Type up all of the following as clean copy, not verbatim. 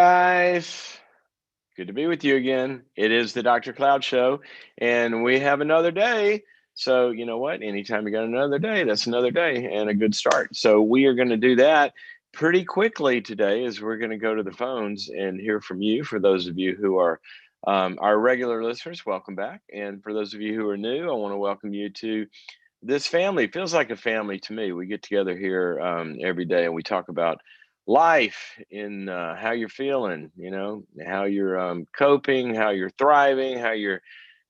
Guys, good to be with you again. It is the Dr. Cloud Show, and we have another day. So, you know what? Anytime you got another day, that's another day and a good start. So, we are going to do that pretty quickly today as we're going to go to the phones and hear from you. For those of you who are our regular listeners, welcome back. And for those of you who are new, I want to welcome you to this family. Feels like a family to me. We get together here every day and we talk about life in how you're feeling, how you're coping, how you're thriving, how you're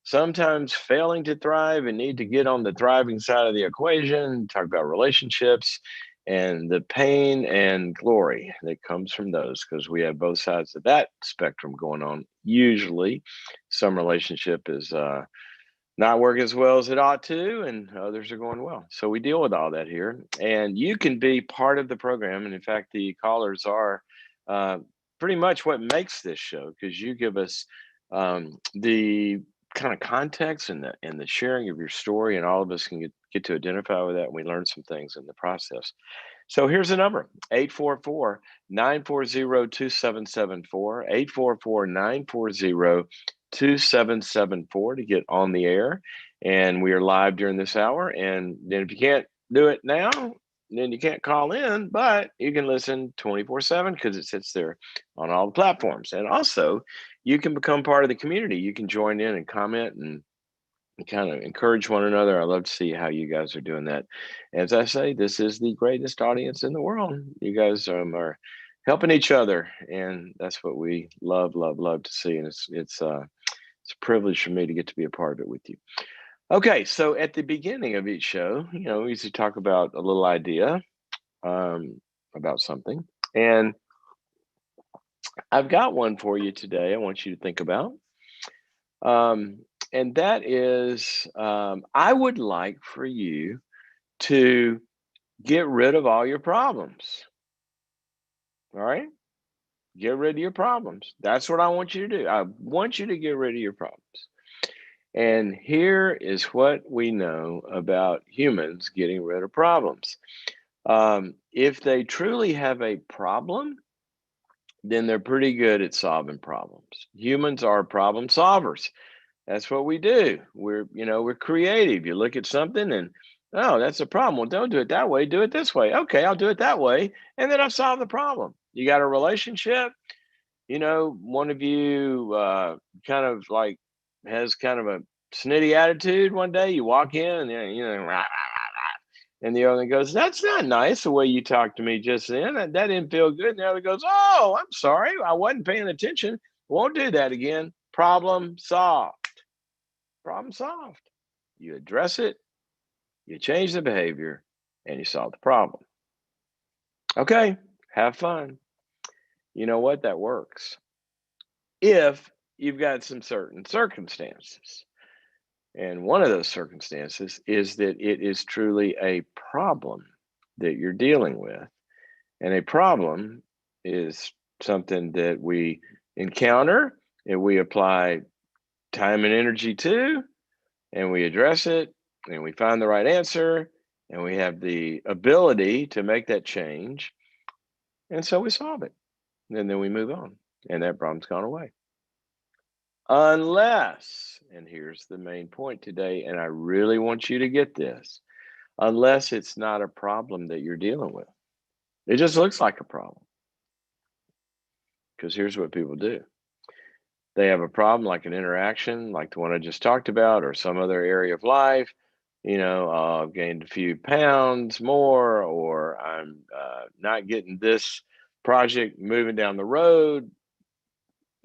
sometimes failing to thrive and need to get on the thriving side of the equation. Talk about relationships and the pain and glory that comes from those, because we have both sides of that spectrum going on. Usually some relationship is not working as well as it ought to, and others are going well. So we deal with all that here, and you can be part of the program. And in fact, the callers are uh, pretty much what makes this show, because you give us the kind of context and the sharing of your story, and all of us can get to identify with that, and we learn some things in the process. So here's the number: 844-940-2774, 844-940-2774 to get on the air. And we are live during this hour. And then if you can't do it now, then you can't call in, but you can listen 24/7 because it sits there on all the platforms. And also, you can become part of the community. You can join in and comment and kind of encourage one another. I love to see how you guys are doing that. As I say, this is the greatest audience in the world. You guys are helping each other, and that's what we love, love, love to see. And it's a privilege for me to get to be a part of it with you. Okay, so at the beginning of each show, we usually talk about a little idea about something, and I've got one for you today. I want you to think about. Um, and that is, I would like for you to get rid of all your problems. All right? Get rid of your problems. That's what I want you to do. I want you to get rid of your problems. And here is what we know about humans getting rid of problems. If they truly have a problem, then they're pretty good at solving problems. Humans are problem solvers. That's what we do. We're creative. You look at something and, oh, that's a problem. Well, don't do it that way. Do it this way. Okay, I'll do it that way. And then I've solved the problem. You got a relationship, one of you kind of like has kind of a snitty attitude one day. You walk in and, rah, rah, rah, rah, and the other one goes, "That's not nice the way you talked to me just then. That didn't feel good." And the other goes, "Oh, I'm sorry. I wasn't paying attention. Won't do that again." Problem solved. Problem solved. You address it, you change the behavior, and you solve the problem. Okay, have fun. You know what? That works. If you've got some certain circumstances. And one of those circumstances is that it is truly a problem that you're dealing with. And a problem is something that we encounter and we apply time and energy to, and we address it, and we find the right answer, and we have the ability to make that change, and so we solve it, and then we move on, and that problem's gone away. Unless, and here's the main point today, and I really want you to get this, unless it's not a problem that you're dealing with. It just looks like a problem. Because here's what people do: they have a problem, like an interaction, like the one I just talked about, or some other area of life. I've gained a few pounds more, or I'm not getting this project moving down the road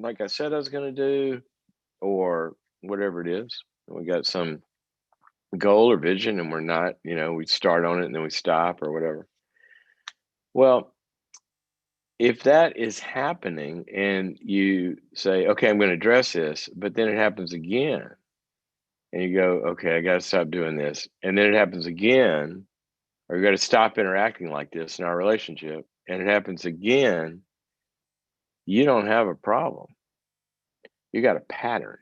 like I said I was going to do, or whatever it is. We got some goal or vision, and we're not, we start on it and then we stop or whatever. Well, if that is happening and you say, okay, I'm going to address this, but then it happens again, and you go, okay, I got to stop doing this. And then it happens again, or you got to stop interacting like this in our relationship, and it happens again, you don't have a problem. You got a pattern.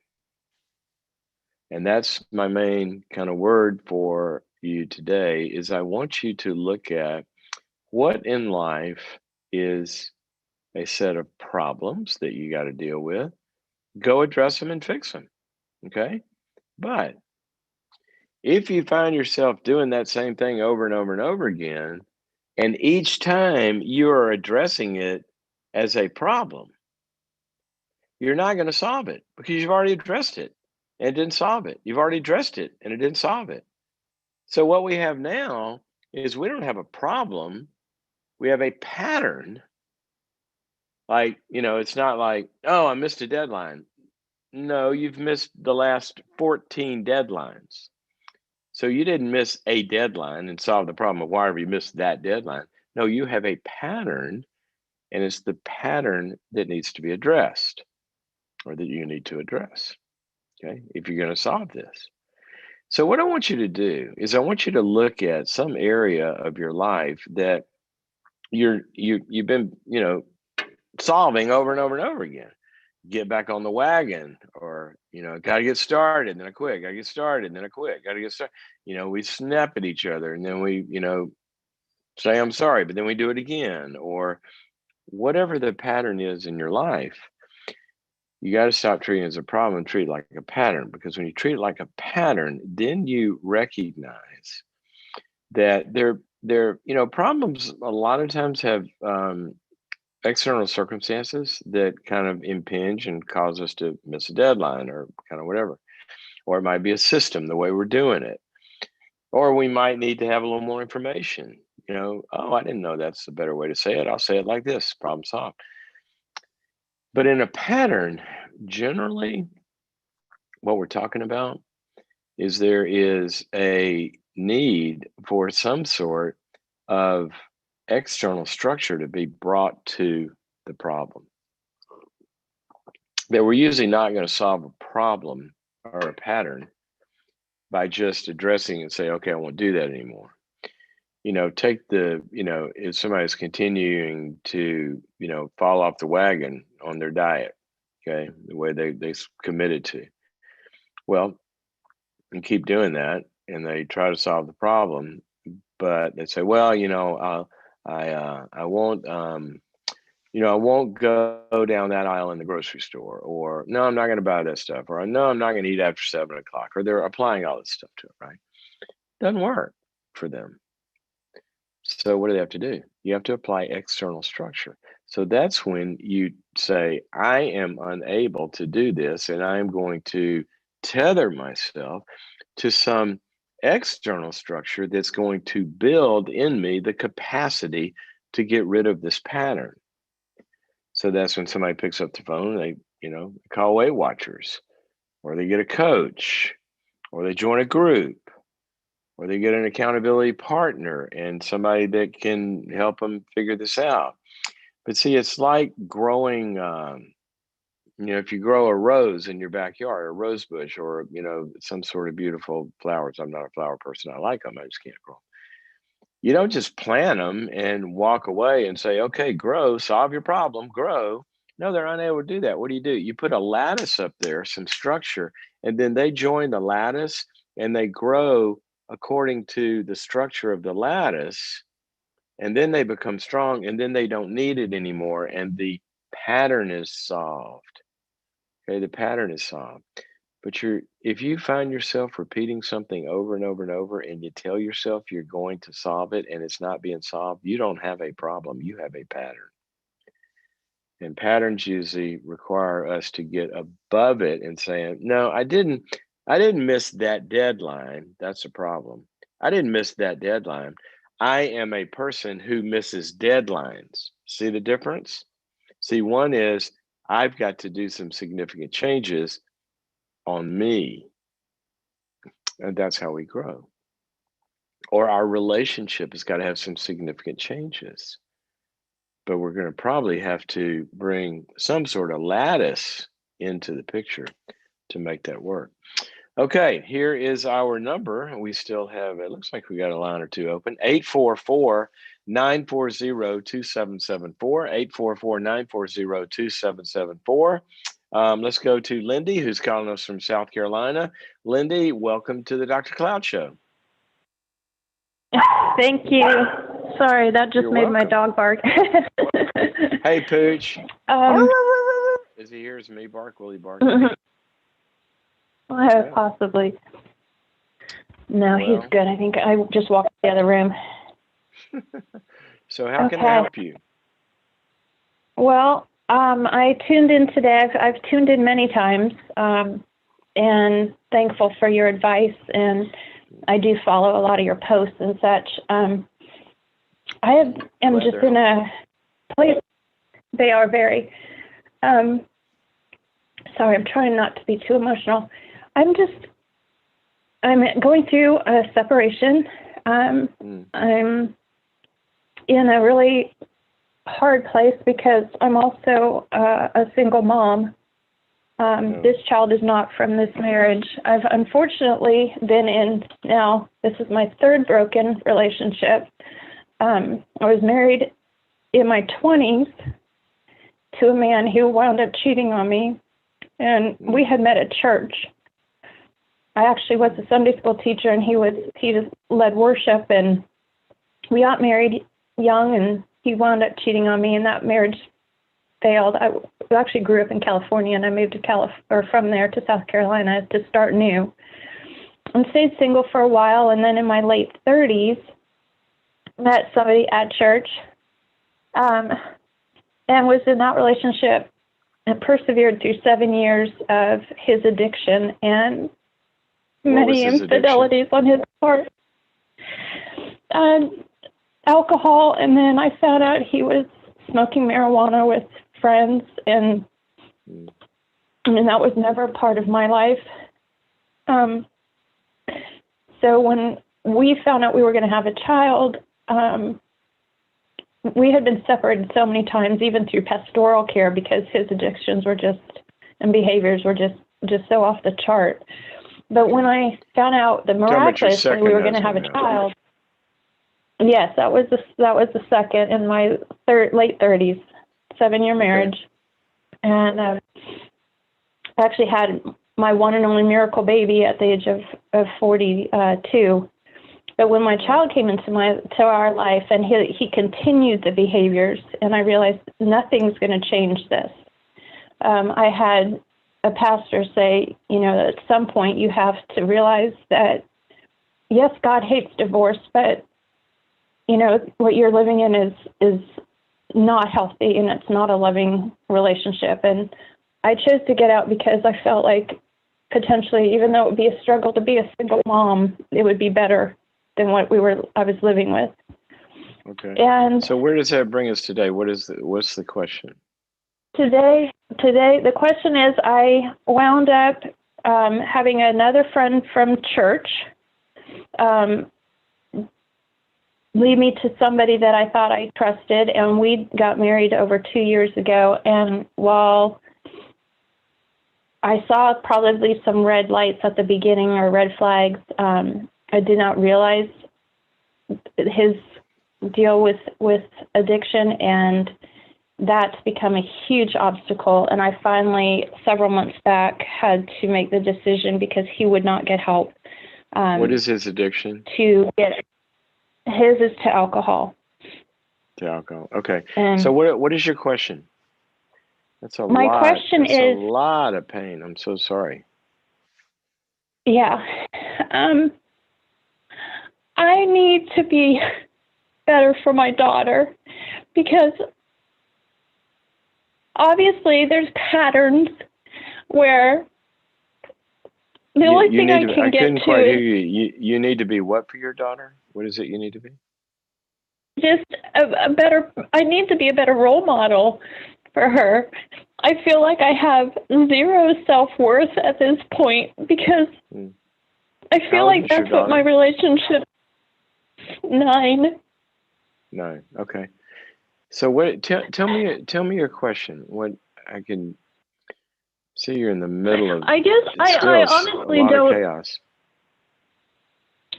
And that's my main kind of word for you today is I want you to look at what in life is a set of problems that you got to deal with. Go address them and fix them. Okay. But if you find yourself doing that same thing over and over and over again, and each time you are addressing it as a problem, you're not going to solve it because you've already addressed it and it didn't solve it. You've already addressed it and it didn't solve it. So what we have now is we don't have a problem. We have a pattern. Like, it's not like, oh, I missed a deadline. No, you've missed the last 14 deadlines. So you didn't miss a deadline and solve the problem of why have you missed that deadline. No, you have a pattern, and it's the pattern that needs to be addressed or that you need to address, okay, if you're going to solve this. So what I want you to do is I want you to look at some area of your life that you've been, solving over and over and over again. Get back on the wagon, or got to get started, and then I quit. Got to get started, and then I quit. Got to get started. We snap at each other, and then we, say I'm sorry, but then we do it again, or whatever the pattern is in your life. You got to stop treating it as a problem and treat it like a pattern, because when you treat it like a pattern, then you recognize that problems a lot of times have external circumstances that kind of impinge and cause us to miss a deadline or kind of whatever. Or it might be a system, the way we're doing it. Or we might need to have a little more information. Oh, I didn't know that's a better way to say it. I'll say it like this, problem solved. But in a pattern, generally, what we're talking about is there is a need for some sort of external structure to be brought to the problem. That we're usually not going to solve a problem or a pattern by just addressing and say, okay, I won't do that anymore. Take if somebody's continuing to, fall off the wagon on their diet, okay, the way they committed to. Well, and keep doing that, and they try to solve the problem, but they say, well, I won't, I won't go down that aisle in the grocery store, or no, I'm not going to buy that stuff, or no, I'm not going to eat after 7 o'clock, or they're applying all this stuff to it, right? Doesn't work for them. So what do they have to do? You have to apply external structure. So that's when you say, I am unable to do this, and I am going to tether myself to some external structure that's going to build in me the capacity to get rid of this pattern. So that's when somebody picks up the phone, they, call Weight Watchers, or they get a coach, or they join a group, or they get an accountability partner and somebody that can help them figure this out. But see, it's like growing, if you grow a rose in your backyard, a rose bush, or, some sort of beautiful flowers. I'm not a flower person. I like them. I just can't grow them. You don't just plant them and walk away and say, okay, grow, solve your problem, grow. No, they're unable to do that. What do? You put a lattice up there, some structure, and then they join the lattice and they grow according to the structure of the lattice, and then they become strong, and then they don't need it anymore, and the pattern is solved. Okay, the pattern is solved. But if you find yourself repeating something over and over and over, and you tell yourself you're going to solve it and it's not being solved, you don't have a problem, you have a pattern. And patterns usually require us to get above it and saying, no, I didn't miss that deadline. That's a problem. I didn't miss that deadline. I am a person who misses deadlines. See the difference? See, one is I've got to do some significant changes on me. And that's how we grow. Or our relationship has got to have some significant changes. But we're going to probably have to bring some sort of lattice into the picture to make that work. Okay, here is our number. We still have, it looks like we got a line or two open. 844-940-2774. 844-940-2774. Let's go to Lindy, who's calling us from South Carolina. Lindy, welcome to the Dr. Cloud Show. Thank you. Sorry, that just You're made welcome. my dog bark. Hey, Pooch. um, As he hears me bark, will he bark at me? Yeah. possibly. No, he's Well, good. I think I just walked to the other room. so how can I Okay. help you? Well, I tuned in today. I've tuned in many times, and thankful for your advice. And I do follow a lot of your posts and such. Am Glad just they're in helpful. a place. They are very. Um, sorry, I'm trying not to be too emotional. I'm going through a separation. Mm. I'm in a really hard place because I'm also a single mom. Oh, This child is not from this marriage. I've unfortunately been in now, this is my third broken relationship. I was married in my 20s to a man who wound up cheating on me, and we had met at church. I actually was a Sunday school teacher, and he just led worship, and we got married young, and he wound up cheating on me, and that marriage failed. I actually grew up in California, and I moved to from there to South Carolina to start new. And stayed single for a while, and then in my late 30s, met somebody at church, and was in that relationship and persevered through 7 years of his addiction and what was many his addiction? infidelities on his part. Alcohol, and then I found out he was smoking marijuana with friends, and that was never a part of my life. So when we found out we were going to have a child, we had been separated so many times, even through pastoral care, because his addictions were and behaviors were just so off the chart. But when I found out that miraculously we were going to have a child, yes, that was the second in my late 30s, 7-year marriage, and I actually had my one and only miracle baby at the age of 42. But when my child came into our life, and he continued the behaviors, and I realized nothing's going to change this. I had a pastor say, that at some point you have to realize that, yes, God hates divorce, but what you're living in is not healthy, and it's not a loving relationship. And I chose to get out because I felt like potentially, even though it would be a struggle to be a single mom, it would be better than what I was living with. Okay. And so where does that bring us today? What's the question? Today, the question is, I wound up having another friend from church lead me to somebody that I thought I trusted, and we got married over 2 years ago. And while I saw probably some red lights at the beginning, or red flags, I did not realize his deal with addiction, and that's become a huge obstacle. And I finally, several months back, had to make the decision, because he would not get help. What is his addiction? His is to alcohol. To alcohol. Okay. And so what is your question? That's a my lot. question That's a is, lot of pain. I'm so sorry. yeah, I need to be better for my daughter, because obviously there's patterns where the only thing I can get couldn't to quite hear is you. You need to be what for your daughter? What is it you need to be? just a better, I need to be a better role model for her. I feel like I have zero self-worth at this point, because I feel like that's what my relationship. 9. 9. Okay. So what? Tell me your question. What I can see, you're in the middle of. I guess I honestly a lot don't. of chaos.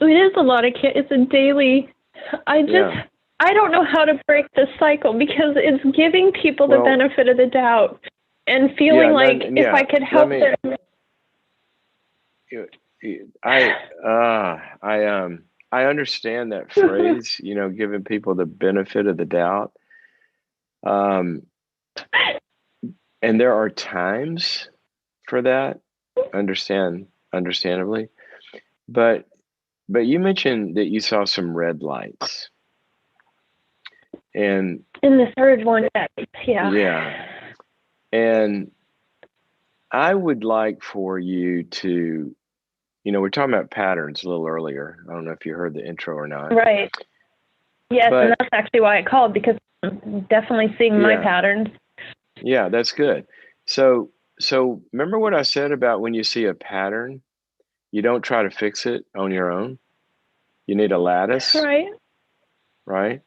It is a lot of chaos. It's a daily. I don't know how to break the cycle, because it's giving people the benefit of the doubt and feeling like if I could help them. I understand that phrase, giving people the benefit of the doubt. Um, and there are times for that, understandably. But you mentioned that you saw some red lights. And in the third one, yeah. Yeah. And I would like for you to, we're talking about patterns a little earlier. I don't know if you heard the intro or not. Right. Yes, but, and that's actually why I called, because I'm definitely seeing my patterns. Yeah, that's good. So remember what I said about when you see a pattern, you don't try to fix it on your own. You need a lattice. Right.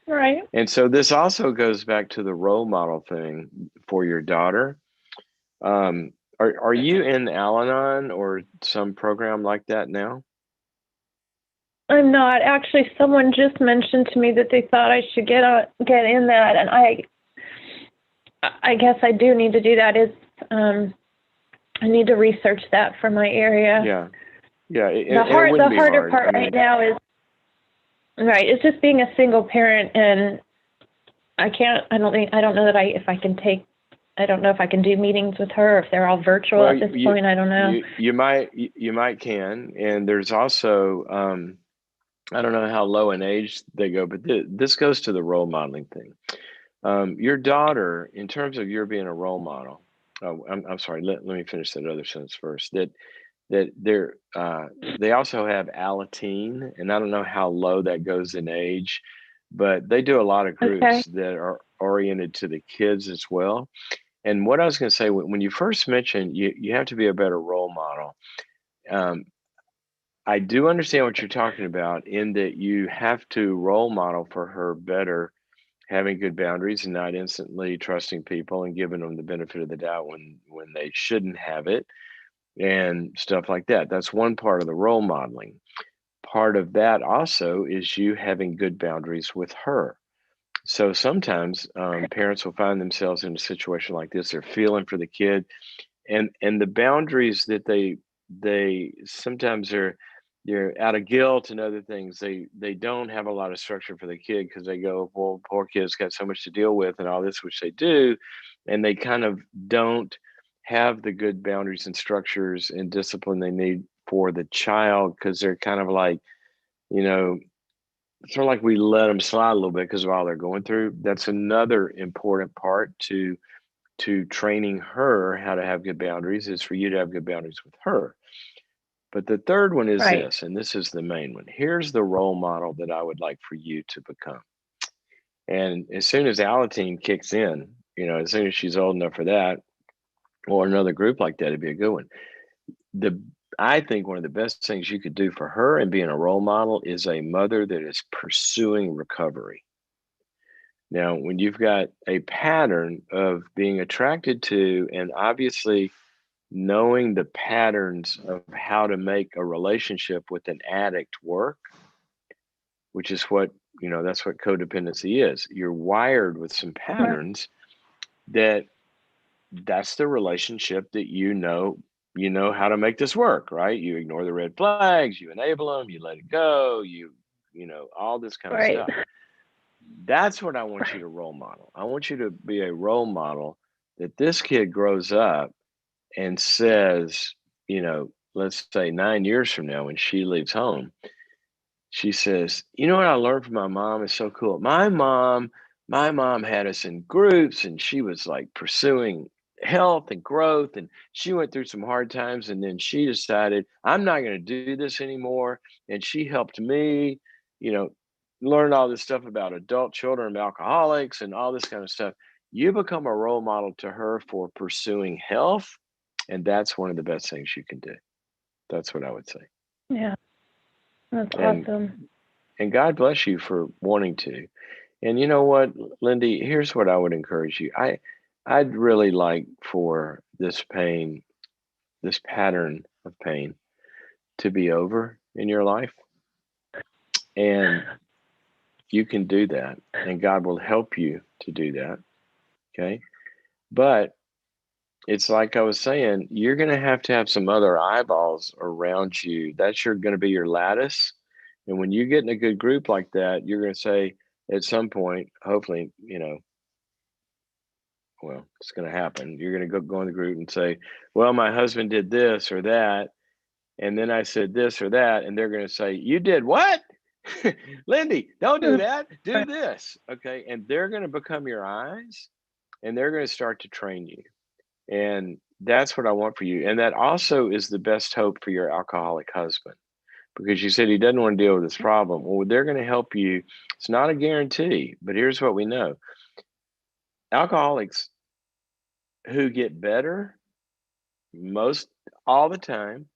And so this also goes back to the role model thing for your daughter. Are you in Al-Anon or some program like that now? I'm not. Actually, someone just mentioned to me that they thought I should get in that, and I guess I do need to do that. I need to research that for my area. Yeah. The harder part right now is it's just being a single parent, and I don't know if I can do meetings with her, if they're all virtual at this point. I don't know. You might can, and there's also I don't know how low in age they go, but this goes to the role modeling thing. Your daughter, in terms of your being a role model, I'm sorry. Let me finish that other sentence first. That they also have Alateen, and I don't know how low that goes in age, but they do a lot of groups that are oriented to the kids as well. And what I was going to say, when you first mentioned you have to be a better role model, I do understand what you're talking about, in that you have to role model for her better, having good boundaries and not instantly trusting people and giving them the benefit of the doubt when they shouldn't have it, and stuff like that. That's one part of the role modeling. Part of that also is you having good boundaries with her. So sometimes parents will find themselves in a situation like this. They're feeling for the kid, and the boundaries that they sometimes they're out of guilt and other things. They don't have a lot of structure for the kid, because they go, well, poor kid's got so much to deal with and all this, which they do, and they kind of don't have the good boundaries and structures and discipline they need for the child, because they're kind of like, sort of like we let them slide a little bit because of all they're going through. That's another important part to training her how to have good boundaries, is for you to have good boundaries with her. But the third one is this, and this is the main one. Here's the role model that I would like for you to become. And as soon as Alateen kicks in, as soon as she's old enough for that, or another group like that, it'd be a good one. I think one of the best things you could do for her and being a role model is a mother that is pursuing recovery. Now, when you've got a pattern of being attracted to, and obviously knowing the patterns of how to make a relationship with an addict work, which is what, that's what codependency is. You're wired with some patterns that's the relationship that you know how to make this work, right? You ignore the red flags, you enable them, you let it go, all this kind of stuff. That's what I want you to role model. I want you to be a role model that this kid grows up and says, let's say 9 years from now when she leaves home, she says, you know what I learned from my mom is so cool. My mom had us in groups, and she was like pursuing health and growth, and she went through some hard times, and then she decided, I'm not going to do this anymore. And she helped me, learn all this stuff about adult children of alcoholics and all this kind of stuff. You become a role model to her for pursuing health, and that's one of the best things you can do. That's what I would say. Yeah. That's awesome. And God bless you for wanting to. And you know what, Lindy, here's what I would encourage you. I'd really like for this pattern of pain to be over in your life. And you can do that. And God will help you to do that. Okay. But it's like I was saying, you're going to have some other eyeballs around you. That's going to be your lattice. And when you get in a good group like that, you're going to say at some point, hopefully, well, it's going to happen. You're going to go in the group and say, well, my husband did this or that. And then I said this or that. And they're going to say, you did what? Lindy, don't do that. Do this. Okay. And they're going to become your eyes and they're going to start to train you. And that's what I want for you. And that also is the best hope for your alcoholic husband, because you said he doesn't want to deal with this problem. Well, they're going to help you. It's not a guarantee, but here's what we know. Alcoholics who get better most all the time,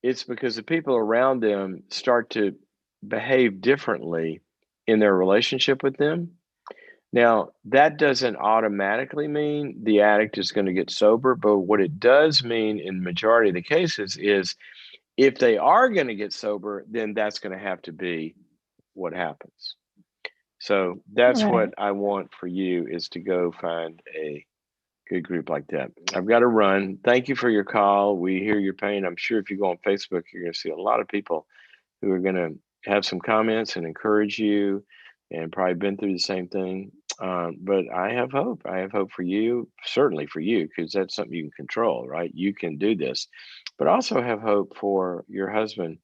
it's because the people around them start to behave differently in their relationship with them. Now, that doesn't automatically mean the addict is going to get sober, but what it does mean in the majority of the cases is if they are going to get sober, then that's going to have to be what happens. So that's what I want for you, is to go find a good group like that. I've got to run. Thank you for your call. We hear your pain. I'm sure if you go on Facebook, you're going to see a lot of people who are going to have some comments and encourage you and probably been through the same thing. But I have hope. I have hope for you, certainly for you, because that's something you can control, right? You can do this. But also have hope for your husband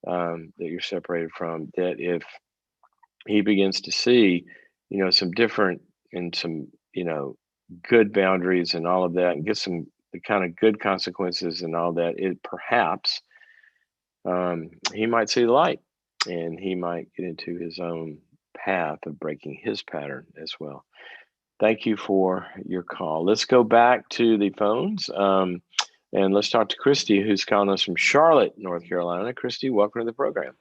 that you're separated from, that if he begins to see, some different and some, good boundaries and all of that, and get some the kind of good consequences and all that, it perhaps he might see the light and he might get into his own path of breaking his pattern as well. Thank you for your call. Let's go back to the phones and let's talk to Christy, who's calling us from Charlotte, North Carolina. Christy, welcome to the program.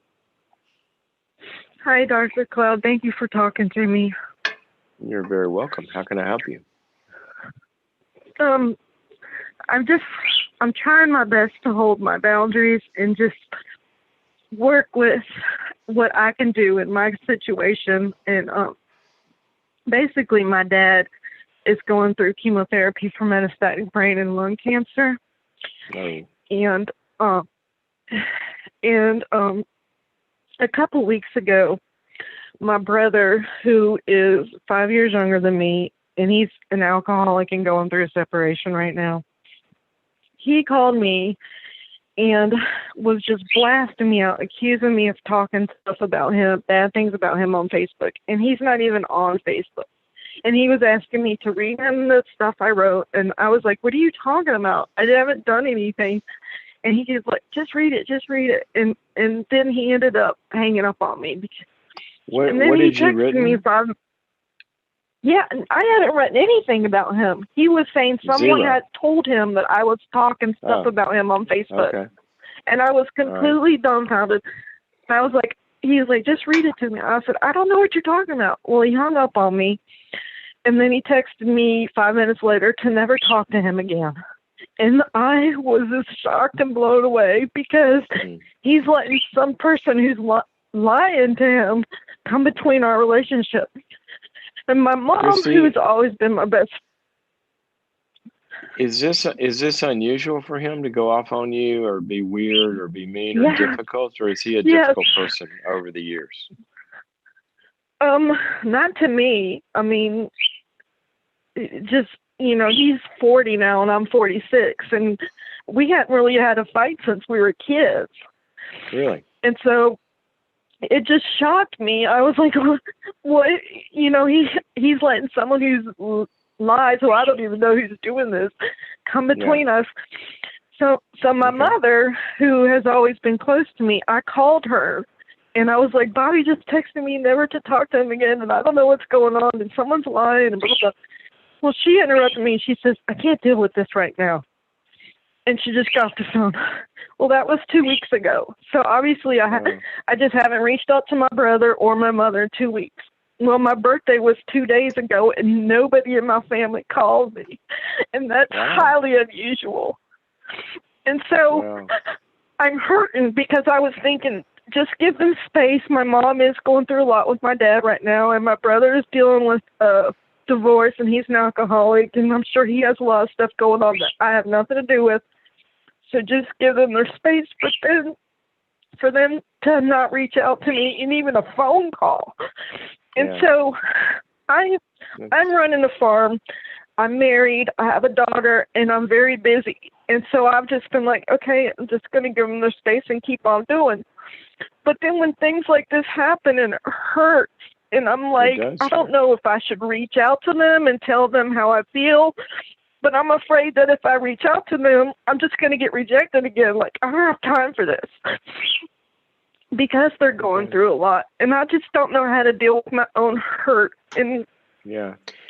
Hi, Dr. Cloud. Thank you for talking to me. You're very welcome. How can I help you? I'm trying my best to hold my boundaries and just work with what I can do in my situation. And basically, my dad is going through chemotherapy for metastatic brain and lung cancer. Oh. And a couple weeks ago, my brother, who is 5 years younger than me, and he's an alcoholic and going through a separation right now, he called me and was just blasting me out, accusing me of talking stuff about him, bad things about him on Facebook. And he's not even on Facebook. And he was asking me to read him the stuff I wrote. And I was like, what are you talking about? I haven't done anything. And he was like, just read it. And then he ended up hanging up on me. What did you written? Yeah, I hadn't written anything about him. He was saying someone had told him that I was talking stuff about him on Facebook. Okay. And I was completely dumbfounded. I was like, he was like, just read it to me. I said, I don't know what you're talking about. Well, he hung up on me. And then he texted me 5 minutes later to never talk to him again. And I was as shocked and blown away because he's letting some person who's lying to him come between our relationship. And my mom, Christy, who's always been my best. Is this unusual for him to go off on you or be weird or be mean or difficult, or is he a difficult person over the years? Not to me. I mean, just, he's 40 now and I'm 46, and we hadn't really had a fight since we were kids. Really? And so it just shocked me. I was like, what? He's letting someone who's lies, who I don't even know who's doing this, come between us. So my mother, who has always been close to me, I called her and I was like, Bobby just texted me never to talk to him again, and I don't know what's going on, and someone's lying, and blah, blah, blah. Well, she interrupted me. She says, I can't deal with this right now. And she just got off the phone. Well, that was 2 weeks ago. So obviously I just haven't reached out to my brother or my mother in 2 weeks. Well, my birthday was 2 days ago, and nobody in my family called me. And that's highly unusual. And so I'm hurting because I was thinking, just give them space. My mom is going through a lot with my dad right now, and my brother is dealing with divorce, and he's an alcoholic, and I'm sure he has a lot of stuff going on that I have nothing to do with. So just give them their space, but then for them to not reach out to me in even a phone call. And so I'm running a farm. I'm married, I have a daughter, and I'm very busy. And so I've just been like, okay, I'm just going to give them their space and keep on doing. But then when things like this happen and it hurts, and I'm like, I don't know if I should reach out to them and tell them how I feel. But I'm afraid that if I reach out to them, I'm just going to get rejected again. Like, I don't have time for this. Because they're going through a lot. And I just don't know how to deal with my own hurt and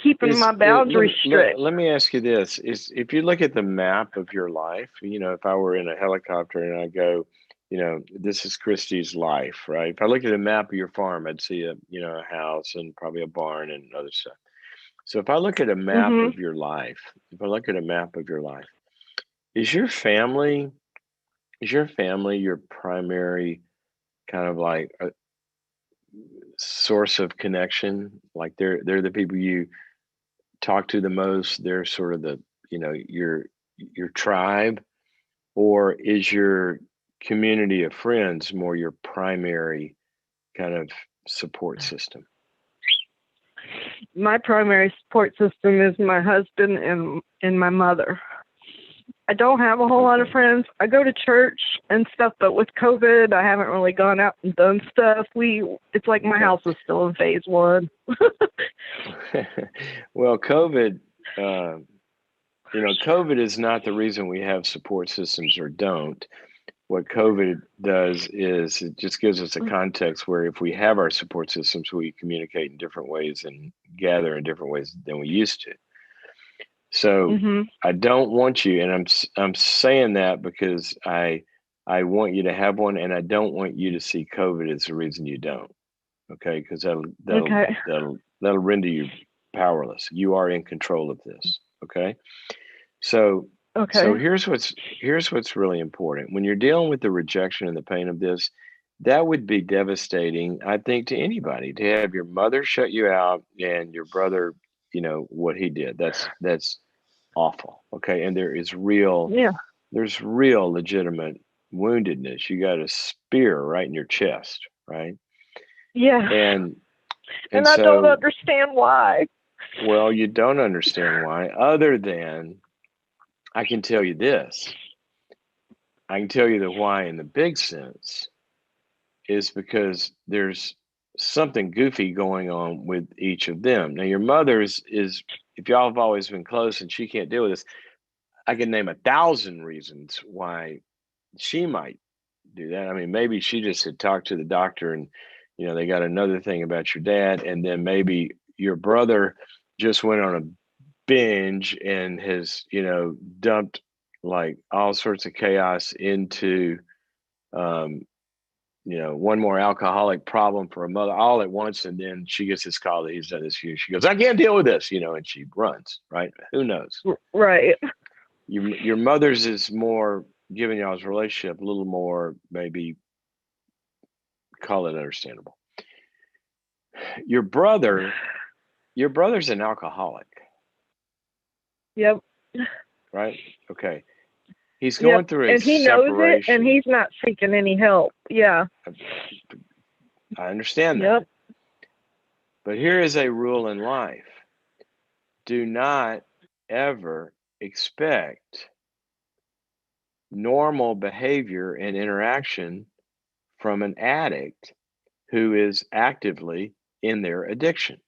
keeping my boundaries strict. Let me ask you this. If you look at the map of your life, if I were in a helicopter and I go, this is Christy's life, right? If I look at a map of your farm, I'd see a house and probably a barn and other stuff. So if I look at a map of your life, is your family your primary kind of like a source of connection? Like they're the people you talk to the most, they're sort of the, your tribe, or is your community of friends more your primary kind of support system? My primary support system is my husband and my mother. I don't have a whole lot of friends. I go to church and stuff, but with COVID, I haven't really gone out and done stuff. It's like my house is still in phase 1. Well, COVID, COVID is not the reason we have support systems or don't. What COVID does is it just gives us a context where if we have our support systems, we communicate in different ways and gather in different ways than we used to. So I don't want you, and I'm saying that because I want you to have one, and I don't want you to see COVID as the reason you don't. Okay, because that'll render you powerless. You are in control of this. Okay, so here's what's really important when you're dealing with the rejection and the pain of this. That would be devastating, I think, to anybody, to have your mother shut you out and your brother, what he did. That's awful. Okay. And there's real legitimate woundedness. You got a spear right in your chest, right? Yeah. And I don't understand why. Well, you don't understand why, other than I can tell you this. I can tell you the why in the big sense is because there's something goofy going on with each of them. Now, your mother's is, if y'all have always been close and she can't deal with this, I can name 1,000 reasons why she might do that. I mean, maybe she just had talked to the doctor and, they got another thing about your dad. And then maybe your brother just went on a binge and has, dumped like all sorts of chaos into, one more alcoholic problem for a mother all at once. And then she gets this call that he's done this huge. She goes, I can't deal with this, and she runs, right? Who knows? Right. Your mother's is more giving y'all's relationship a little more, maybe call it understandable. Your brother's an alcoholic. Yep. Right? Okay. He's going through a and he separation. knows it, and he's not seeking any help. Yeah. I understand that. Yep. But here is a rule in life. Do not ever expect normal behavior and interaction from an addict who is actively in their addiction.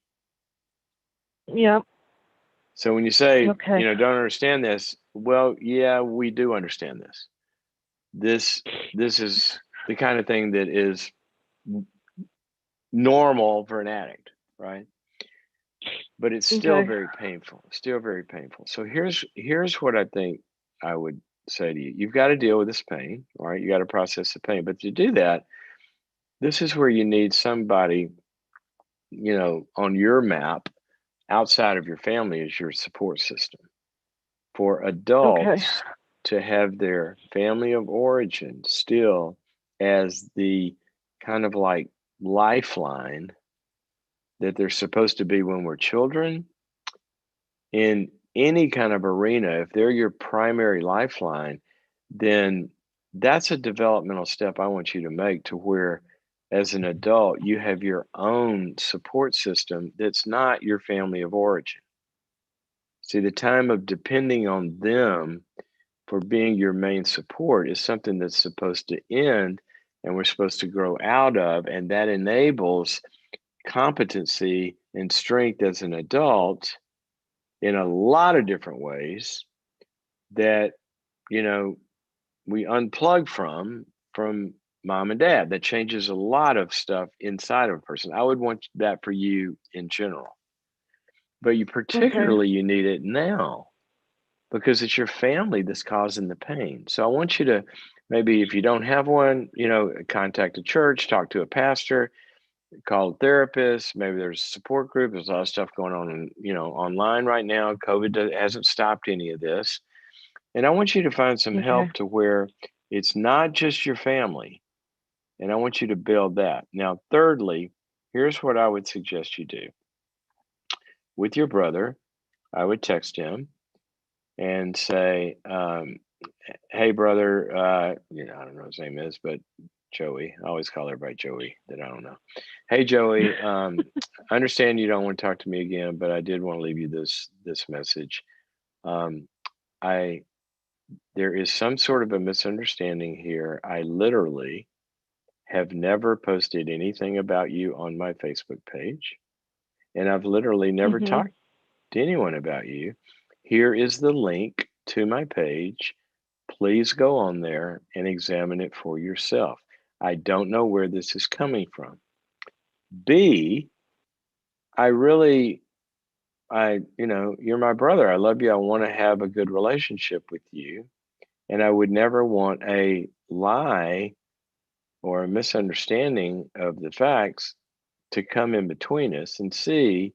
Yep. So when you say, don't understand this, well, yeah, we do understand this. This is the kind of thing that is normal for an addict, right? But it's still very painful. Still very painful. So here's what I think I would say to you. You've got to deal with this pain, all right? You got to process the pain. But to do that, this is where you need somebody, on your map outside of your family as your support system. For adults to have their family of origin still as the kind of like lifeline that they're supposed to be when we're children, in any kind of arena, if they're your primary lifeline, then that's a developmental step I want you to make to where as an adult, you have your own support system that's not your family of origin. See, the time of depending on them for being your main support is something that's supposed to end and we're supposed to grow out of. And that enables competency and strength as an adult in a lot of different ways that, we unplug from mom and dad. That changes a lot of stuff inside of a person. I would want that for you in general, but you need it now because it's your family that's causing the pain. So I want you to, maybe if you don't have one, contact a church, talk to a pastor, call a therapist. Maybe there's a support group. There's a lot of stuff going on, online right now. COVID hasn't stopped any of this. And I want you to find some help to where it's not just your family. And I want you to build that. Now, thirdly, here's what I would suggest you do. With your brother, I would text him and say, hey, brother, I don't know what his name is, but Joey. I always call everybody Joey that I don't know. Hey, Joey, I understand you don't want to talk to me again, but I did want to leave you this message. There is some sort of a misunderstanding here. I literally have never posted anything about you on my Facebook page, and I've literally never talked to anyone about you. Here is the link to my page. Please go on there and examine it for yourself. I don't know where this is coming from. B, you're my brother. I love you. I want to have a good relationship with you. And I would never want a lie or a misunderstanding of the facts to come in between us. And C,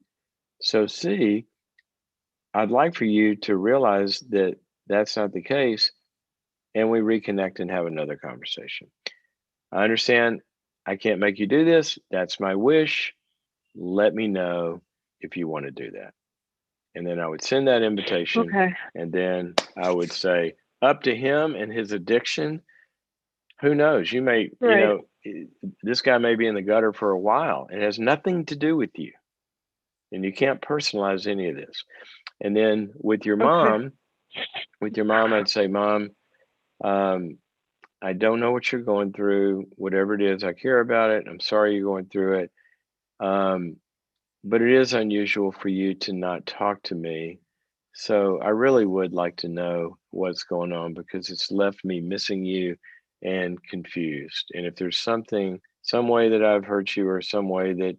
I'd like for you to realize that that's not the case, and we reconnect and have another conversation. I understand I can't make you do this. That's my wish. Let me know if you want to do that. And then I would send that invitation. And then I would say, up to him and his addiction. Who knows? You may, this guy may be in the gutter for a while. It has nothing to do with you. And you can't personalize any of this. And then with your mom, I'd say, Mom, I don't know what you're going through. Whatever it is, I care about it. I'm sorry you're going through it. But it is unusual for you to not talk to me. So I really would like to know what's going on because it's left me missing you and confused. And if there's some way that I've hurt you or some way that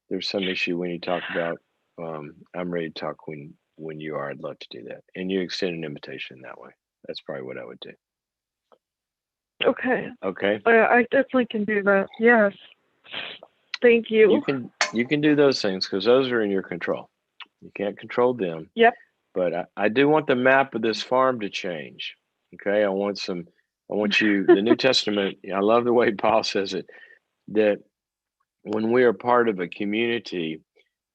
there's some issue we need to talk about, I'm ready to talk when you are. I'd love to do that. And you extend an invitation that way. That's probably what I would do. Okay. Okay. I definitely can do that. Yes. Thank you. You can do those things because those are in your control. You can't control them. Yep. But I do want the map of this farm to change. Okay. I want you, the New Testament, I love the way Paul says it, that when we are part of a community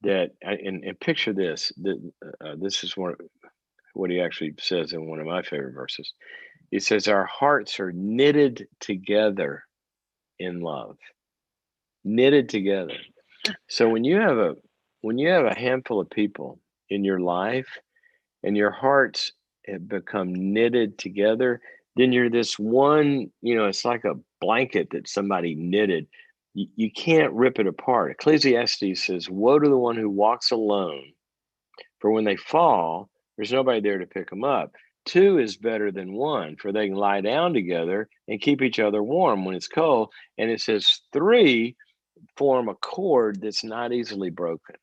and picture this, this is what he actually says in one of my favorite verses. He says, our hearts are knitted together in love, knitted together. So when you have a handful of people in your life and your hearts have become knitted together, then you're this one, it's like a blanket that somebody knitted. You can't rip it apart. Ecclesiastes says, woe to the one who walks alone, for when they fall, there's nobody there to pick them up. Two is better than one, for they can lie down together and keep each other warm when it's cold. And it says three form a cord that's not easily broken.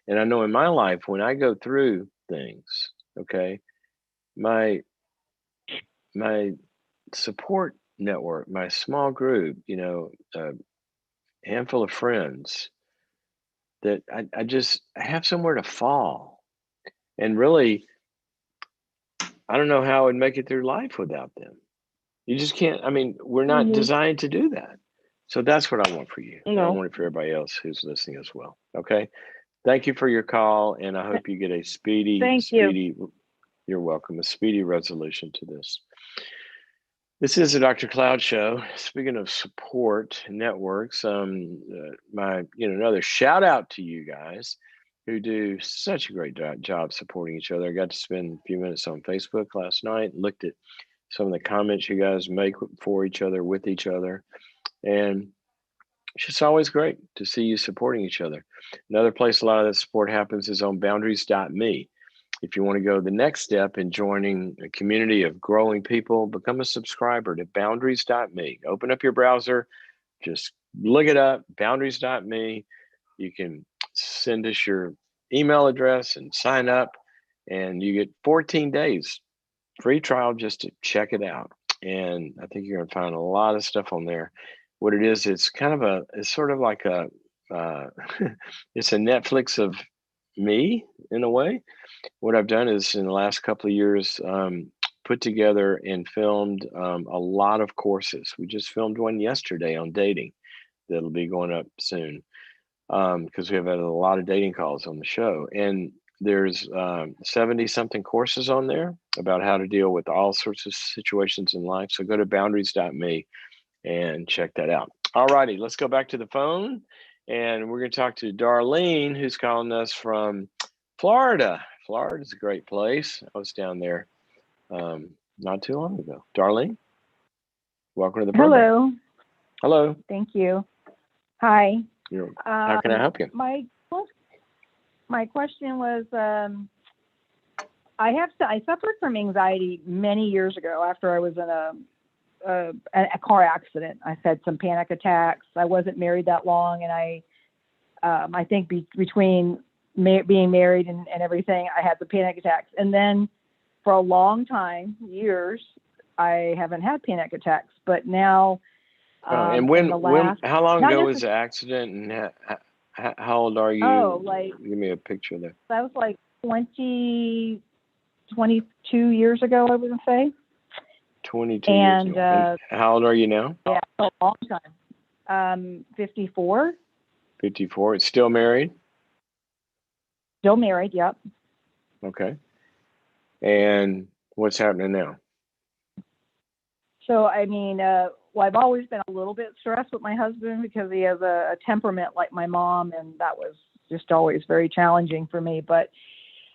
And I know in my life, when I go through things, okay, my support network, my small group, a handful of friends that I just have somewhere to fall. And really, I don't know how I would make it through life without them. You just can't. I mean, we're not designed to do that. So that's what I want for you. No. I want it for everybody else who's listening as well. Okay. Thank you for your call. And I hope you get a speedy, you're welcome, a speedy resolution to this. This is the Dr. Cloud Show. Speaking of support networks, another shout out to you guys, who do such a great job supporting each other. I got to spend a few minutes on Facebook last night, looked at some of the comments you guys make for each other, with each other. And it's just always great to see you supporting each other. Another place a lot of that support happens is on boundaries.me. If you want to go the next step in joining a community of growing people, become a subscriber to boundaries.me. Open up your browser, just look it up, boundaries.me. You can send us your email address and sign up, and you get 14 days free trial just to check it out. And I think you're going to find a lot of stuff on there. What it is, it's sort of like it's a Netflix of me in a way. What I've done is in the last couple of years, put together and filmed a lot of courses. We just filmed one yesterday on dating that'll be going up soon, because we have had a lot of dating calls on the show. And there's 70 something courses on there about how to deal with all sorts of situations in life. So go to boundaries.me and check that out. All righty, let's go back to the phone, and we're going to talk to Darlene, who's calling us from Florida. Florida's a great place. I was down there not too long ago. Darlene, welcome to the program. Hello. Thank you. Hi. How can I help you? My question was, I suffered from anxiety many years ago after I was in a car accident. I had some panic attacks. I wasn't married that long, and I think between being married and everything, I had the panic attacks. And then for a long time, years, I haven't had panic attacks. But now, and how long ago was the accident, and how old are you? Oh, give me a picture there. That was like 22 years ago, I would say. 22 years ago. And how old are you now? Yeah, a long time. 54. 54. It's still married? Still married, yep. Okay. And what's happening now? So, I mean, well, I've always been a little bit stressed with my husband because he has a temperament like my mom, and that was just always very challenging for me. But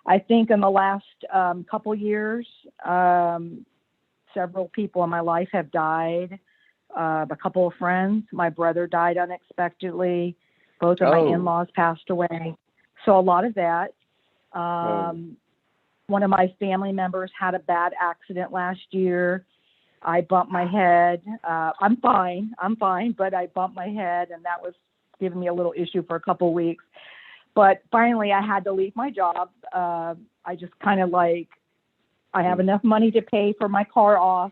I think in the last couple years, several people in my life have died. A couple of friends. My brother died unexpectedly. Both of my in-laws passed away. So a lot of that. One of my family members had a bad accident last year. I bumped my head. I'm fine, but I bumped my head, and that was giving me a little issue for a couple of weeks. But finally, I had to leave my job. I just kind of I have enough money to pay for my car off.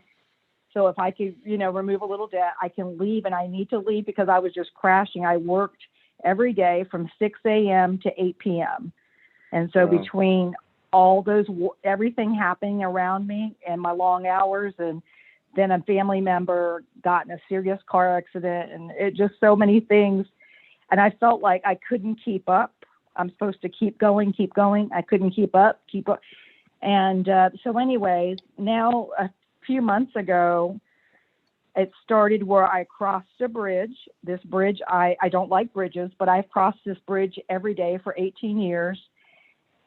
So if I could, remove a little debt, I can leave, and I need to leave because I was just crashing. I worked every day from 6 a.m. to 8 p.m. And so between all those, everything happening around me and my long hours, and then a family member got in a serious car accident, and it just so many things. And I felt like I couldn't keep up. I'm supposed to keep going. I couldn't keep up. And so anyways, now a few months ago, it started where I crossed a bridge. This bridge, I don't like bridges, but I've crossed this bridge every day for 18 years.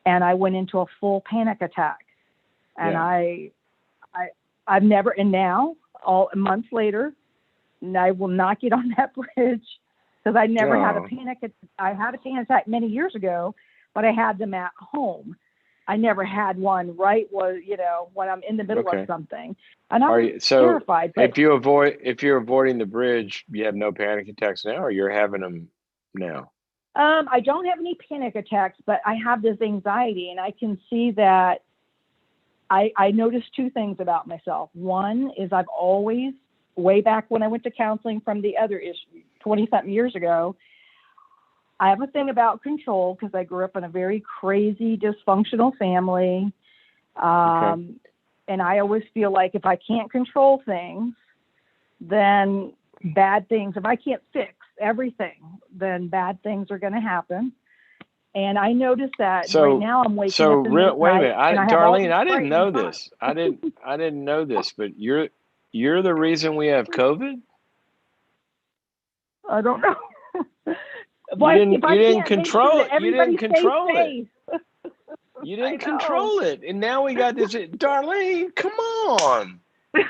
And I went into a full panic attack. And I've never, and now, all months later, I will not get on that bridge because I never had a panic attack. I had a panic attack many years ago, but I had them at home. I never had one when I'm in the middle of something. And I'm terrified. But if you're avoiding the bridge, you have no panic attacks now, or you're having them now? I don't have any panic attacks, but I have this anxiety, and I can see that I noticed two things about myself. One is I've always, way back when I went to counseling from the other issue 20-something years ago, I have a thing about control because I grew up in a very crazy, dysfunctional family. And I always feel like if I can't control things, then bad things, if I can't fix everything, then bad things are going to happen. And I noticed that right now I'm waking up in the wait a minute, Darlene, I didn't know thoughts. this. I didn't know this, but you're the reason we have COVID? I don't know. You didn't control it. You didn't control it. Safe. You didn't control it. And now we got this. Darlene, come on.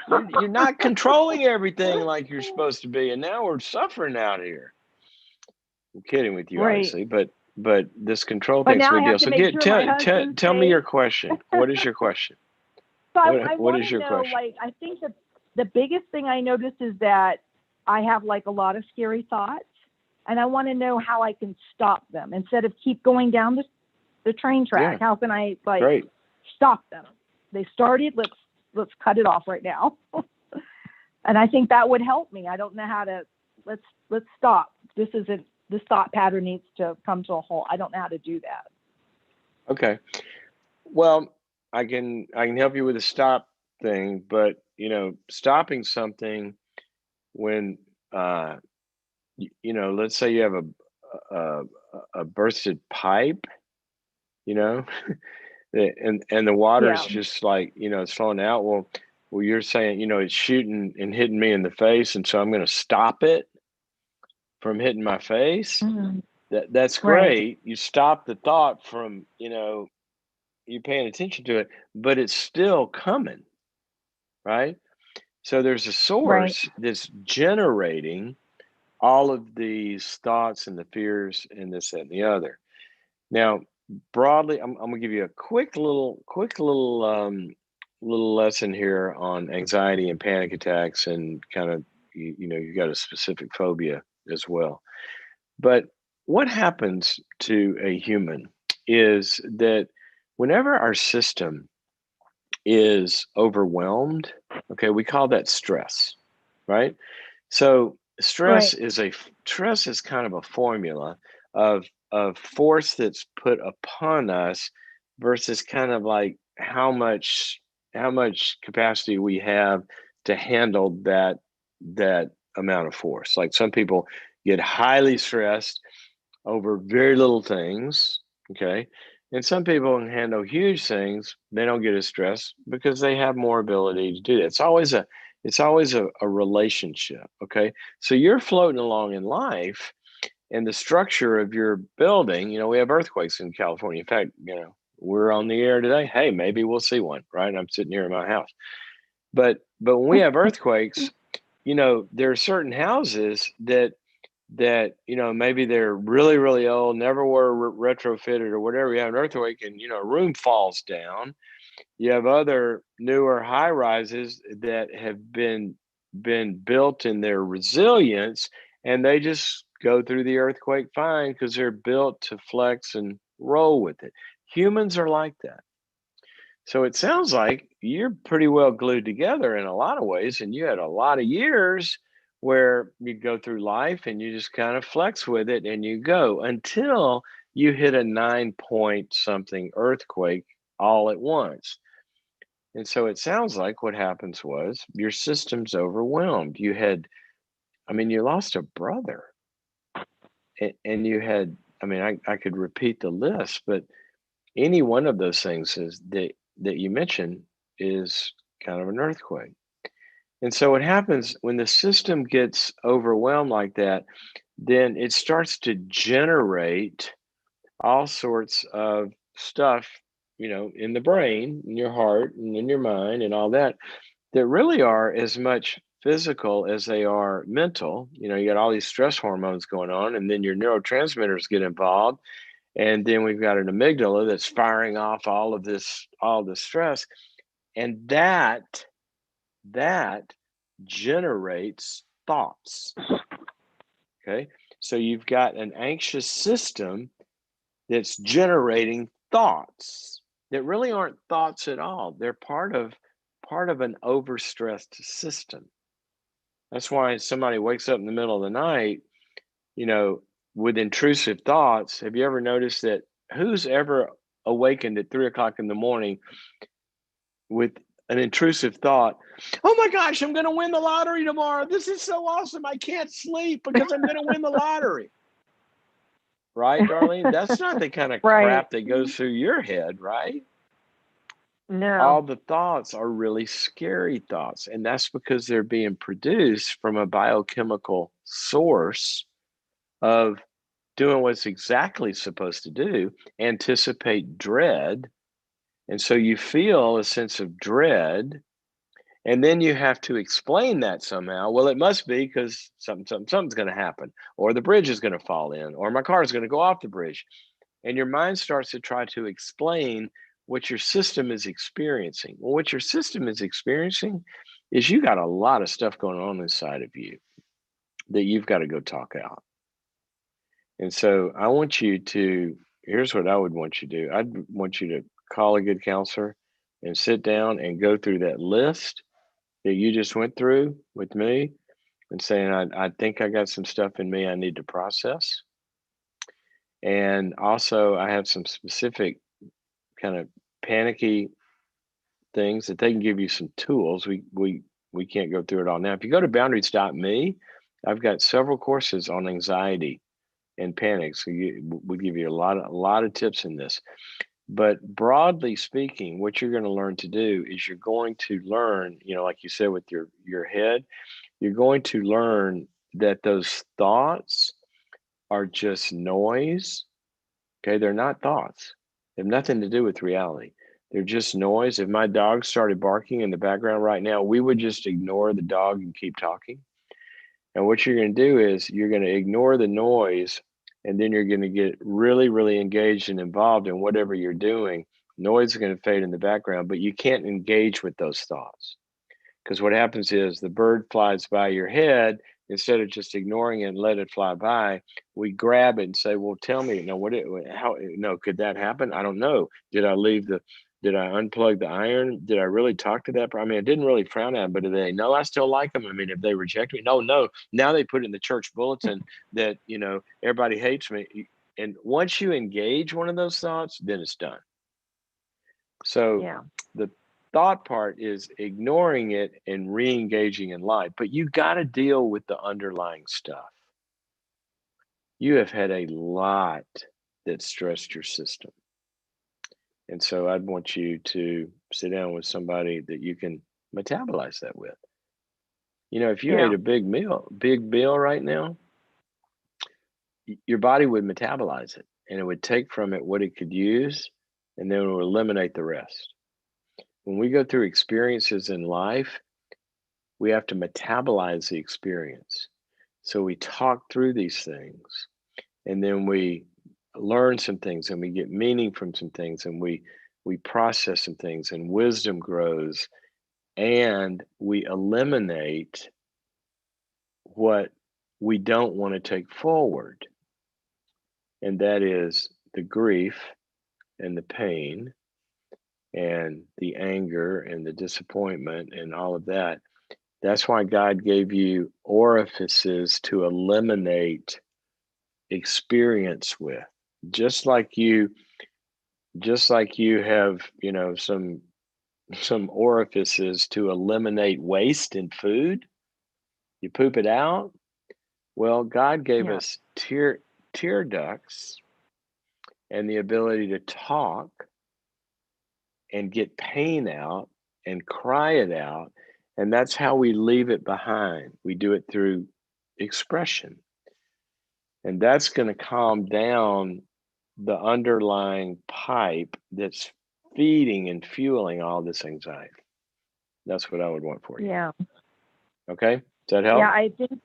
You're not controlling everything like you're supposed to be. And now we're suffering out here. I'm kidding with you, obviously, but this control thing's a big deal. So tell me your question. What is your question? So what is your question? Like, I think that the biggest thing I noticed is that I have like a lot of scary thoughts, and I want to know how I can stop them instead of keep going down the train track. Yeah. How can I stop them? They started. Let's cut it off right now. And I think that would help me. I don't know how to. Let's stop. This thought pattern needs to come to a halt. I don't know how to do that. Okay. Well, I can help you with a stop thing, but stopping something when let's say you have a bursted pipe, and the water's just like it's flowing out. Well, you're saying it's shooting and hitting me in the face, and so I'm going to stop it from hitting my face. Mm-hmm. That's great. Right. You stop the thought from you paying attention to it, but it's still coming, right? So there's a source that's generating all of these thoughts and the fears and this, that, and the other. Now, broadly, I'm going to give you a quick little lesson here on anxiety and panic attacks, and kind of you've got a specific phobia as well. But what happens to a human is that whenever our system is overwhelmed, okay, we call that stress, right? So stress is kind of a formula of force that's put upon us versus kind of like how much capacity we have to handle that amount of force. Like some people get highly stressed over very little things, okay? And some people can handle huge things. They don't get as stressed because they have more ability to do that. It's always a relationship, okay? So you're floating along in life, and the structure of your building, we have earthquakes in California. In fact, we're on the air today. Hey, maybe we'll see one, right? I'm sitting here in my house. But when we have earthquakes, there are certain houses that maybe they're really, really old, never were retrofitted or whatever. You have an earthquake and, a room falls down. You have other newer high rises that have been built in their resilience, and they just go through the earthquake fine because they're built to flex and roll with it. Humans are like that. So it sounds like you're pretty well glued together in a lot of ways, and you had a lot of years where you go through life and you just kind of flex with it and you go until you hit a 9-point something earthquake all at once. And so it sounds like what happens was your system's overwhelmed. You lost a brother, and you had, I could repeat the list, but any one of those things that you mentioned is kind of an earthquake. And so what happens when the system gets overwhelmed like that, then it starts to generate all sorts of stuff, in the brain, in your heart, and in your mind, and all that really are as much physical as they are mental. You got all these stress hormones going on, and then your neurotransmitters get involved. And then we've got an amygdala that's firing off all the stress. And that generates thoughts. Okay. So you've got an anxious system that's generating thoughts that really aren't thoughts at all. They're part of an overstressed system. That's why somebody wakes up in the middle of the night, with intrusive thoughts. Have you ever noticed that who's ever awakened at 3:00 in the morning with an intrusive thought? Oh my gosh, I'm going to win the lottery tomorrow. This is so awesome. I can't sleep because I'm going to win the lottery. Right, Darlene? That's not the kind of crap that goes through your head, right? No. All the thoughts are really scary thoughts. And that's because they're being produced from a biochemical source of doing what's exactly supposed to do, anticipate dread. And so you feel a sense of dread, and then you have to explain that somehow. Well, it must be because something's going to happen, or the bridge is going to fall in, or my car is going to go off the bridge. And your mind starts to try to explain what your system is experiencing. Well, what your system is experiencing is you got a lot of stuff going on inside of you that you've got to go talk out. And so I want you to, here's what I would want you to do. I'd want you to call a good counselor and sit down and go through that list that you just went through with me and saying, I think I got some stuff in me I need to process. And also I have some specific kind of panicky things that they can give you some tools. We can't go through it all now. If you go to boundaries.me, I've got several courses on anxiety and panic. So we give you a lot of tips in this. But broadly speaking, what you're going to learn to do is you're going to learn, like you said with your head, you're going to learn that those thoughts are just noise. Okay, they're not thoughts. They have nothing to do with reality. They're just noise. If my dog started barking in the background right now, we would just ignore the dog and keep talking. And what you're going to do is you're going to ignore the noise, and then you're going to get really, really engaged and involved in whatever you're doing. Noise is going to fade in the background, but you can't engage with those thoughts. Because what happens is the bird flies by your head. Instead of just ignoring it and let it fly by, we grab it and say, well, tell me, could that happen? I don't know. Did I unplug the iron? Did I really talk to that? I mean, I didn't really frown at them, but do they know I still like them? I mean, if they reject me, no. Now they put it in the church bulletin that, everybody hates me. And once you engage one of those thoughts, then it's done. So the thought part is ignoring it and re-engaging in life, but you got to deal with the underlying stuff. You have had a lot that stressed your system. And so I'd want you to sit down with somebody that you can metabolize that with. If you ate a big meal right now, your body would metabolize it, and it would take from it what it could use, and then it would eliminate the rest. When we go through experiences in life, we have to metabolize the experience. So we talk through these things, and then we learn some things, and we get meaning from some things, and we process some things, and wisdom grows, and we eliminate what we don't want to take forward. And that is the grief and the pain and the anger and the disappointment and all of that. That's why God gave you orifices to eliminate experience with. Just like you have, some orifices to eliminate waste in food. You poop it out. Well, God gave us tear ducts and the ability to talk and get pain out and cry it out. And that's how we leave it behind. We do it through expression. And that's going to calm down the underlying pipe that's feeding and fueling all this anxiety. That's what I would want for you. Yeah. Okay. Does that help? Yeah, I think,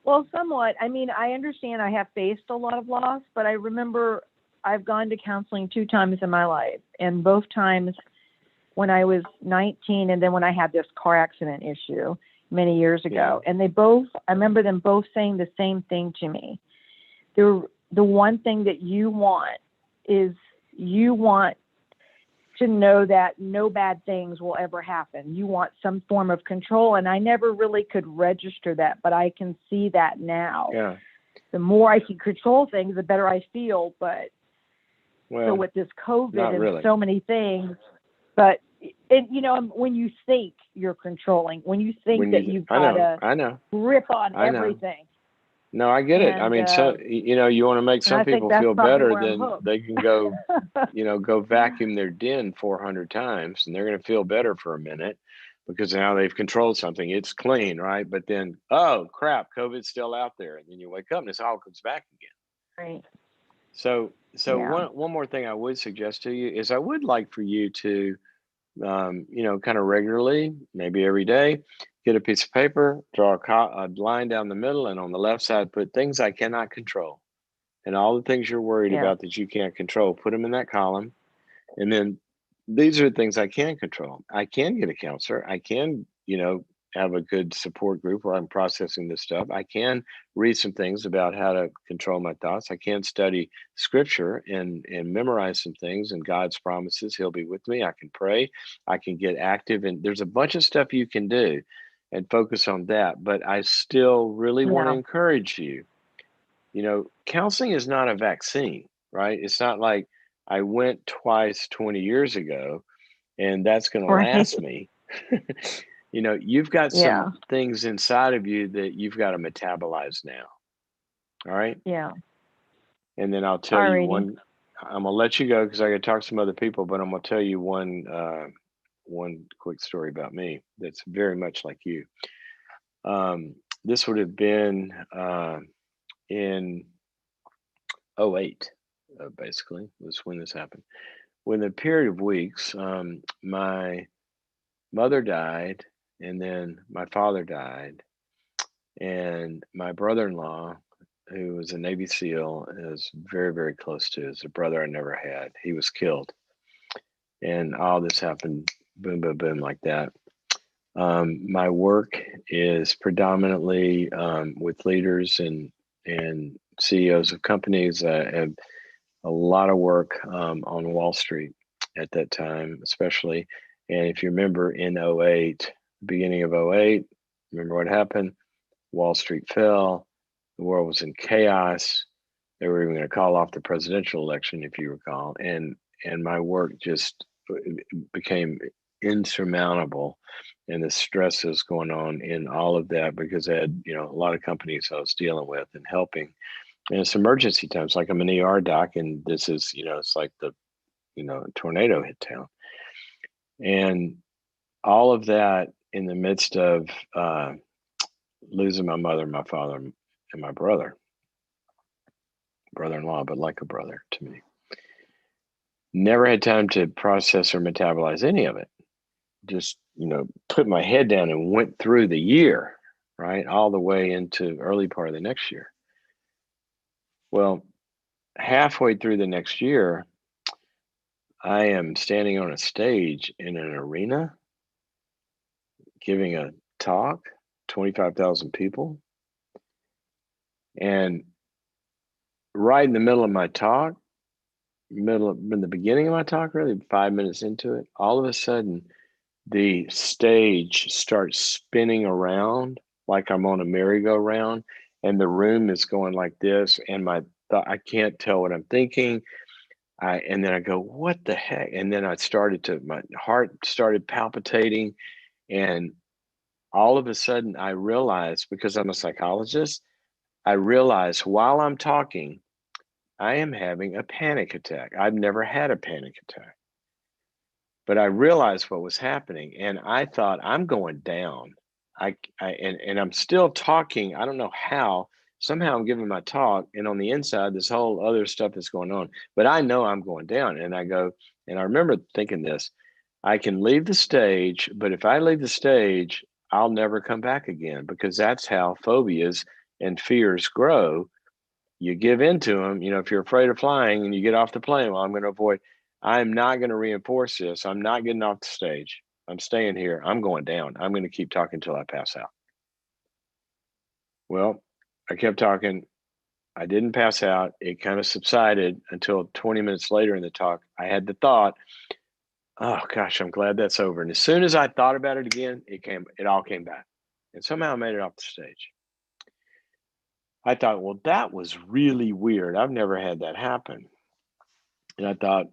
well, somewhat. I mean, I understand I have faced a lot of loss, but I remember I've gone to counseling 2 times in my life, and both times when I was 19 and then when I had this car accident issue many years ago. And I remember them both saying the same thing to me. The one thing that you want is you want to know that no bad things will ever happen. You want some form of control. And I never really could register that, but I can see that now. Yeah. The more I can control things, the better I feel. But so with this COVID and so many things, but when you think you're controlling, when you think that you've got a grip on everything. No, I get it. I mean, so you want to make some people feel better, then they can go, go vacuum their den 400 times, and they're going to feel better for a minute because now they've controlled something. It's clean, right? But then, oh crap, COVID's still out there, and then you wake up and this all comes back again. Right. So Yeah. one more thing I would suggest to you is I would like for you to, kind of regularly, maybe every day, get a piece of paper, draw a line down the middle, and on the left side, put things I cannot control. And all the things you're worried Yeah. about that you can't control, put them in that column. And then these are the things I can control. I can get a counselor. I can, have a good support group where I'm processing this stuff. I can read some things about how to control my thoughts. I can study scripture and memorize some things and God's promises. He'll be with me. I can pray. I can get active. And there's a bunch of stuff you can do and focus on that. But I still really want to Yeah. encourage you. Counseling is not a vaccine, right? It's not like I went twice 20 years ago and that's going to Right. last me. You've got Yeah. some things inside of you that you've got to metabolize now. All right. Yeah. And then I'll tell you Alrighty. I'm going to let you go because I got to talk to some other people, but I'm going to tell you one quick story about me that's very much like you. This would have been in '08, basically, was when this happened. Within a period of weeks, my mother died, and then my father died, and my brother-in-law, who was a Navy SEAL, is very, very close to, is a brother I never had. He was killed, and all this happened, boom, boom, boom, like that. My work is predominantly with leaders and CEOs of companies. I have a lot of work on Wall Street at that time, especially. And if you remember in '08, beginning of '08, remember what happened? Wall Street fell. The world was in chaos. They were even going to call off the presidential election, if you recall. And my work just became insurmountable. And the stress is going on in all of that because I had, a lot of companies I was dealing with and helping. And it's emergency times, like I'm an ER doc, and this is, it's like the, tornado hit town. And all of that in the midst of losing my mother, my father, and my brother-in-law, but like a brother to me. Never had time to process or metabolize any of it. Just, put my head down and went through the year, right? All the way into early part of the next year. Well, halfway through the next year, I am standing on a stage in an arena giving a talk, 25,000 people. And right in the middle of my talk, in the beginning of my talk, really 5 minutes into it, all of a sudden the stage starts spinning around like I'm on a merry-go-round, and the room is going like this, and I can't tell what I'm thinking. And then I go, what the heck? And then my heart started palpitating, and all of a sudden I realized, because I'm a psychologist, I realized while I'm talking, I am having a panic attack. I've never had a panic attack, but I realized what was happening, and I thought I'm going down. And I'm still talking. I don't know how. Somehow I'm giving my talk, and on the inside, this whole other stuff is going on. But I know I'm going down, and I go. And I remember thinking this: I can leave the stage, but if I leave the stage, I'll never come back again, because that's how phobias and fears grow. You give into them. If you're afraid of flying and you get off the plane, well, I'm going to avoid. I'm not going to reinforce this. I'm not getting off the stage. I'm staying here. I'm going down. I'm going to keep talking until I pass out. Well, I kept talking. I didn't pass out. It kind of subsided until 20 minutes later in the talk, I had the thought, oh gosh, I'm glad that's over. And as soon as I thought about it again, it all came back. And somehow I made it off the stage. I thought, well, that was really weird. I've never had that happen. And I thought,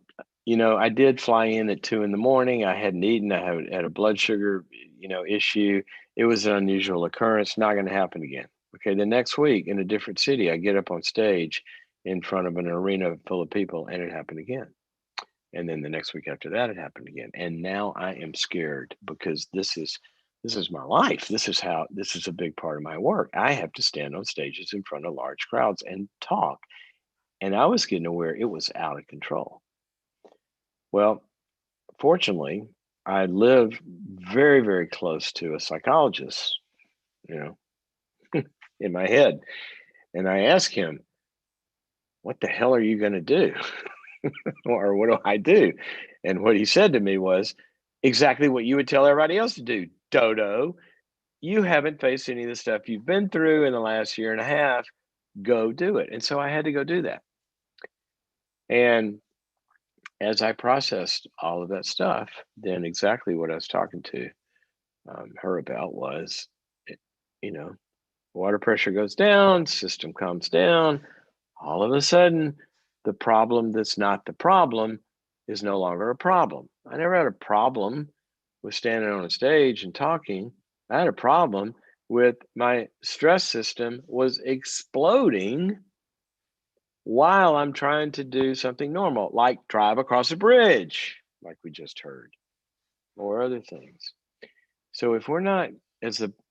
I did fly in at 2 a.m. I hadn't eaten. I had a blood sugar, issue. It was an unusual occurrence. Not going to happen again. Okay. The next week in a different city, I get up on stage in front of an arena full of people, and it happened again. And then the next week after that, it happened again. And now I am scared, because this is my life. This is a big part of my work. I have to stand on stages in front of large crowds and talk. And I was getting aware it was out of control. Well, fortunately, I live very, very close to a psychologist, in my head. And I asked him, what the hell are you going to do? Or what do I do? And what he said to me was exactly what you would tell everybody else to do. Dodo, you haven't faced any of the stuff you've been through in the last year and a half. Go do it. And so I had to go do that. And as I processed all of that stuff, then exactly what I was talking to her about was, water pressure goes down, system calms down. All of a sudden, the problem that's not the problem is no longer a problem. I never had a problem with standing on a stage and talking. I had a problem with my stress system was exploding while I'm trying to do something normal, like drive across a bridge, like we just heard, or other things. So if we're not,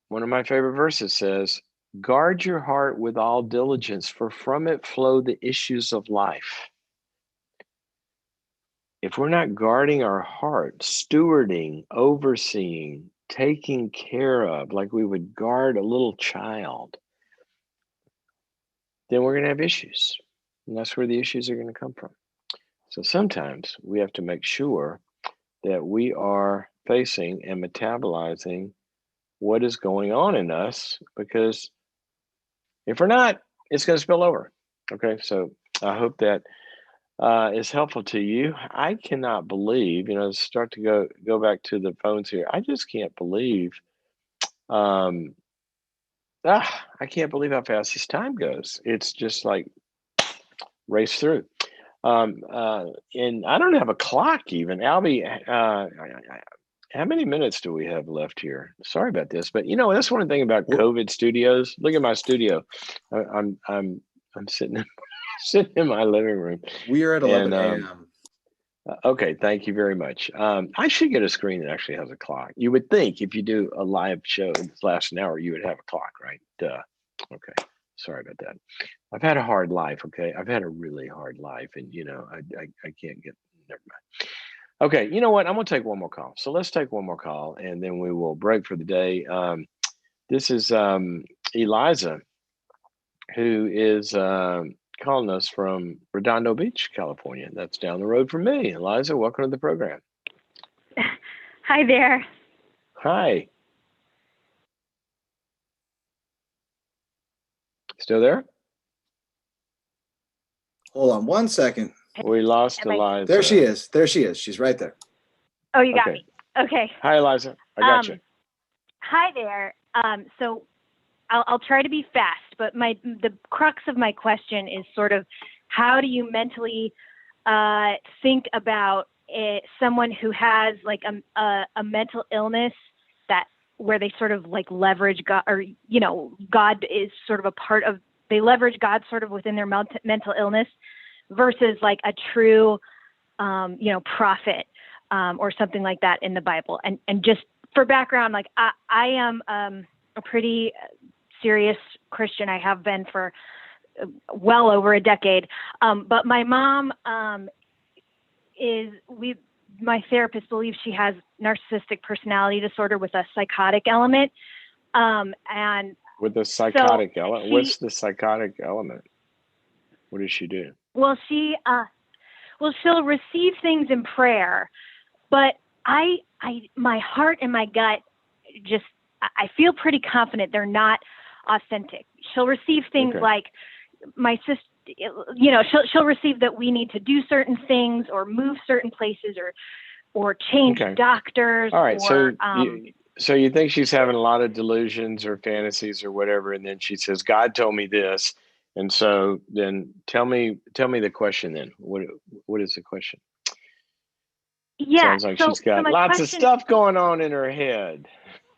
one of my favorite verses says, guard your heart with all diligence, for from it flow the issues of life. If we're not guarding our heart, stewarding, overseeing, taking care of, like we would guard a little child, then we're going to have issues. And that's where the issues are going to come from. So sometimes we have to make sure that we are facing and metabolizing what is going on in us, because if we're not, it's going to spill over. Okay, so I hope that is helpful to you. I cannot believe, start to go back to the phones here. I just can't believe, I can't believe how fast this time goes. It's just like race through. And I don't have a clock even. Albie, how many minutes do we have left here? Sorry about this, but that's one thing about COVID studios. Look at my studio. I'm sitting in my living room. We are at 11 a.m. Okay, thank you very much. I should get a screen that actually has a clock. You would think if you do a live show that's lasts an hour, you would have a clock, right? Okay, sorry about that. I've had a hard life. Okay, I've had a really hard life, and I can't get. Never mind. Okay, you know what? I'm gonna take one more call. So let's take one more call, and then we will break for the day. This is Eliza, who is calling us from Redondo Beach, California. That's down the road from me. Eliza, welcome to the program. Hi there. Hi. Still there? Hold on one second. We lost Eliza. There she is. There she is. She's right there. Oh, you got me. Okay. Hi, Eliza. I got you. Hi there. So I'll try to be fast, but the crux of my question is sort of how do you mentally think about someone who has like a mental illness where they sort of like leverage God, or God is sort of a part of, they leverage God sort of within their mental illness versus like a true prophet or something like that in the Bible. And just for background, like I am a pretty serious Christian. I have been for well over a decade. But my mom my therapist believes she has narcissistic personality disorder with a psychotic element. And with the psychotic element, what's the psychotic element? What does she do? Well, she'll receive things in prayer, but my heart and my gut I feel pretty confident they're not authentic. She'll receive things like my sister, she'll receive that we need to do certain things or move certain places or change doctors. All right. So you think she's having a lot of delusions or fantasies or whatever, and then she says, God told me this. And so then tell me the question then. What is the question? Yeah. Sounds like she's got lots of stuff going on in her head.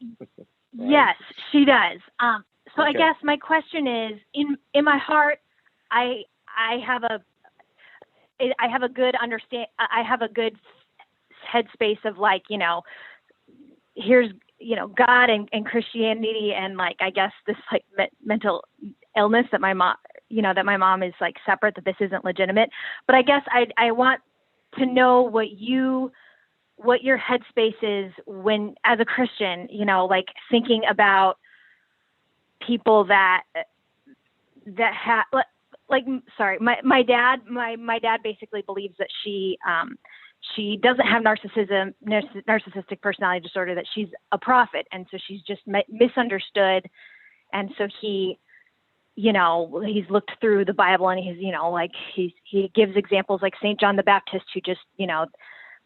Right? Yes, she does. So I guess my question is, in my heart, I have a good headspace of like, here's, God and Christianity and like, I guess this like mental illness that my mom, that my mom is like separate, that this isn't legitimate. But I guess I want to know what your headspace is when, as a Christian, like thinking about people that have, like, sorry, my dad basically believes that she doesn't have narcissistic personality disorder, that she's a prophet. And so she's just misunderstood. And so he's looked through the Bible, and he gives examples like St. John the Baptist, who just,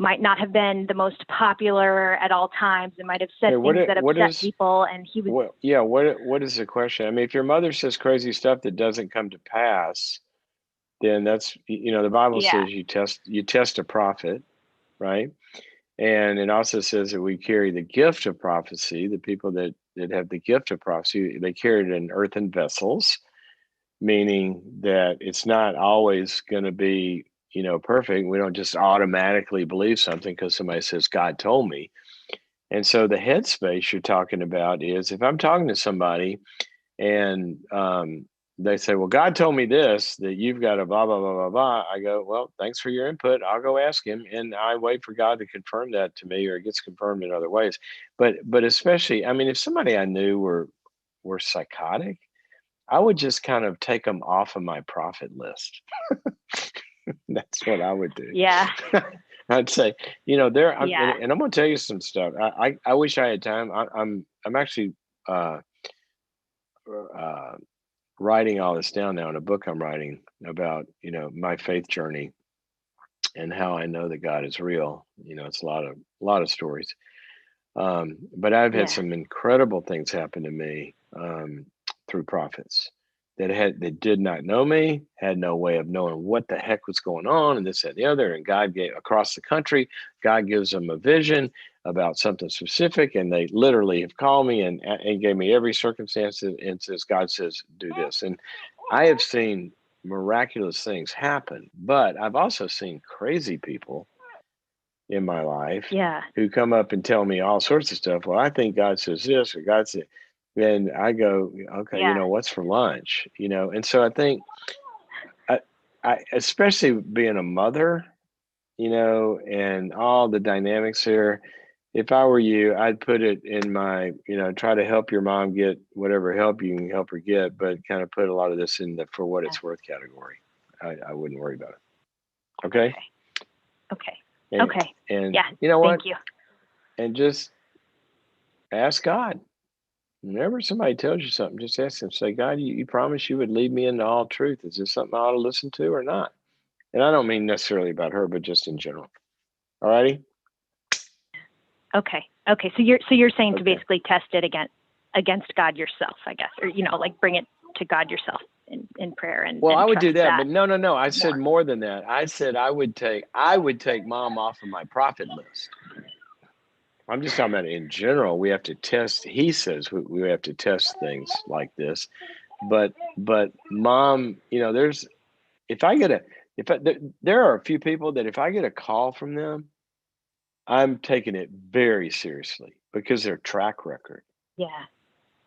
might not have been the most popular at all times, and might have said things that upset people. And he was, what is the question? I mean, if your mother says crazy stuff that doesn't come to pass, then that's, the Bible says you test a prophet, right? And it also says that we carry the gift of prophecy. The people that have the gift of prophecy, they carry it in earthen vessels, meaning that it's not always going to be, perfect. We don't just automatically believe something because somebody says, God told me. And so the headspace you're talking about is, if I'm talking to somebody and they say, well, God told me this, that you've got a blah, blah, blah, blah, blah. I go, well, thanks for your input. I'll go ask him. And I wait for God to confirm that to me, or it gets confirmed in other ways. But especially, I mean, if somebody I knew were psychotic, I would just kind of take them off of my prophet list. That's what I would do. Yeah. I'd say, and I'm going to tell you some stuff. I wish I had time. I'm actually writing all this down now in a book I'm writing about, my faith journey and how I know that God is real. It's a lot of stories. But I've had some incredible things happen to me through prophets that did not know me, had no way of knowing what the heck was going on, and this, that, and the other. And God gave, across the country, God gives them a vision about something specific, and they literally have called me and gave me every circumstance and says, God says, do this. And I have seen miraculous things happen, but I've also seen crazy people in my life who come up and tell me all sorts of stuff. Well, I think God says this, or God said, and I go, okay, what's for lunch? And so I think, I especially being a mother, and all the dynamics here, if I were you, I'd put it in my, try to help your mom get whatever help you can help her get, but kind of put a lot of this in the for what it's worth category. I wouldn't worry about it. Okay. Okay. And you know what? Thank you. And just ask God. Whenever somebody tells you something, just ask them, say, God, you promised you would lead me into all truth. Is this something I ought to listen to or not? And I don't mean necessarily about her, but just in general. All righty? Okay. So you're saying to basically test it against God yourself, I guess, or, like bring it to God yourself in prayer. And I would do that, but no. I more. said more than that. I said I would take mom off of my prophet list. I'm just talking about in general. We have to test. He says we have to test things like this, but mom, there are a few people that if I get a call from them, I'm taking it very seriously because their track record. Yeah.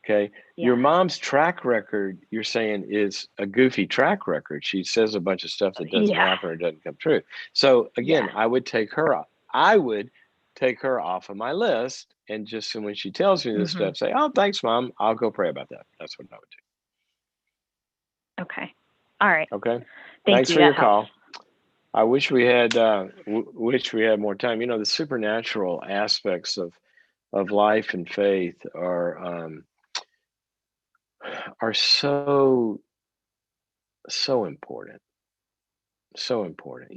Okay. Yeah. Your mom's track record, you're saying, is a goofy track record. She says a bunch of stuff that doesn't happen or doesn't come true. So again, I would take her off. I would take her off of my list, and just when she tells me this stuff, say, oh, thanks, Mom. I'll go pray about that. That's what I would do. Okay. All right. Okay. Thanks for your call. I wish we had more time. The supernatural aspects of life and faith are so important. So important.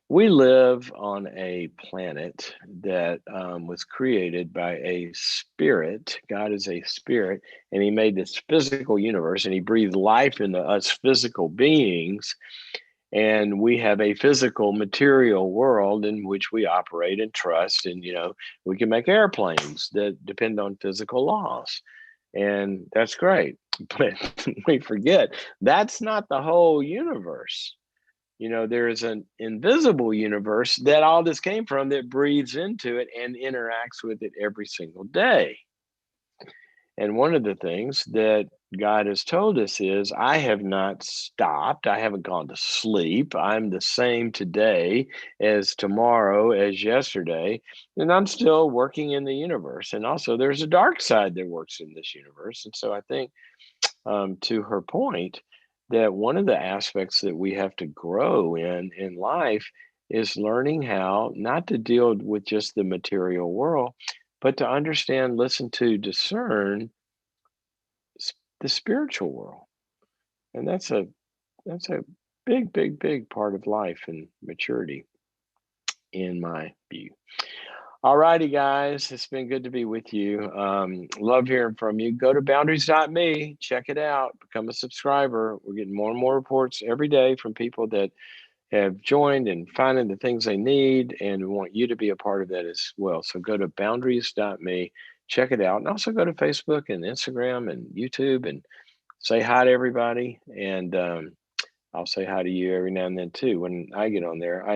We live on a planet that was created by a spirit. God is a spirit, and he made this physical universe, and he breathed life into us physical beings. And we have a physical material world in which we operate and trust. And, we can make airplanes that depend on physical laws. And that's great. But we forget that's not the whole universe. There is an invisible universe that all this came from, that breathes into it and interacts with it every single day. And one of the things that God has told us is, I have not stopped. I haven't gone to sleep. I'm the same today as tomorrow, as yesterday. And I'm still working in the universe. And also, there's a dark side that works in this universe. And so I think, to her point, that one of the aspects that we have to grow in life is learning how not to deal with just the material world, but to understand, listen to, discern the spiritual world. And that's a big, big, big part of life and maturity, in my view. All righty, guys. It's been good to be with you. Love hearing from you. Go to boundaries.me. Check it out. Become a subscriber. We're getting more and more reports every day from people that have joined and finding the things they need, and we want you to be a part of that as well. So go to boundaries.me. Check it out. And also go to Facebook and Instagram and YouTube and say hi to everybody. And I'll say hi to you every now and then too when I get on there.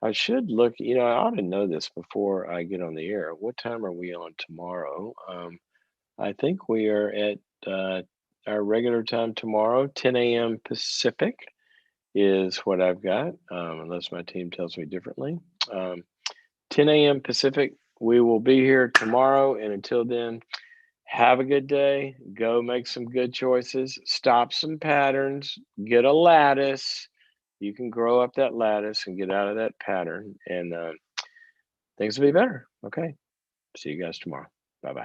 I should look, I ought to know this before I get on the air. What time are we on tomorrow? I think we are at our regular time tomorrow. 10 a.m. Pacific is what I've got, unless my team tells me differently. 10 a.m. Pacific. We will be here tomorrow. And until then, have a good day. Go make some good choices. Stop some patterns. Get a lattice. You can grow up that lattice and get out of that pattern, and things will be better. Okay. See you guys tomorrow. Bye-bye.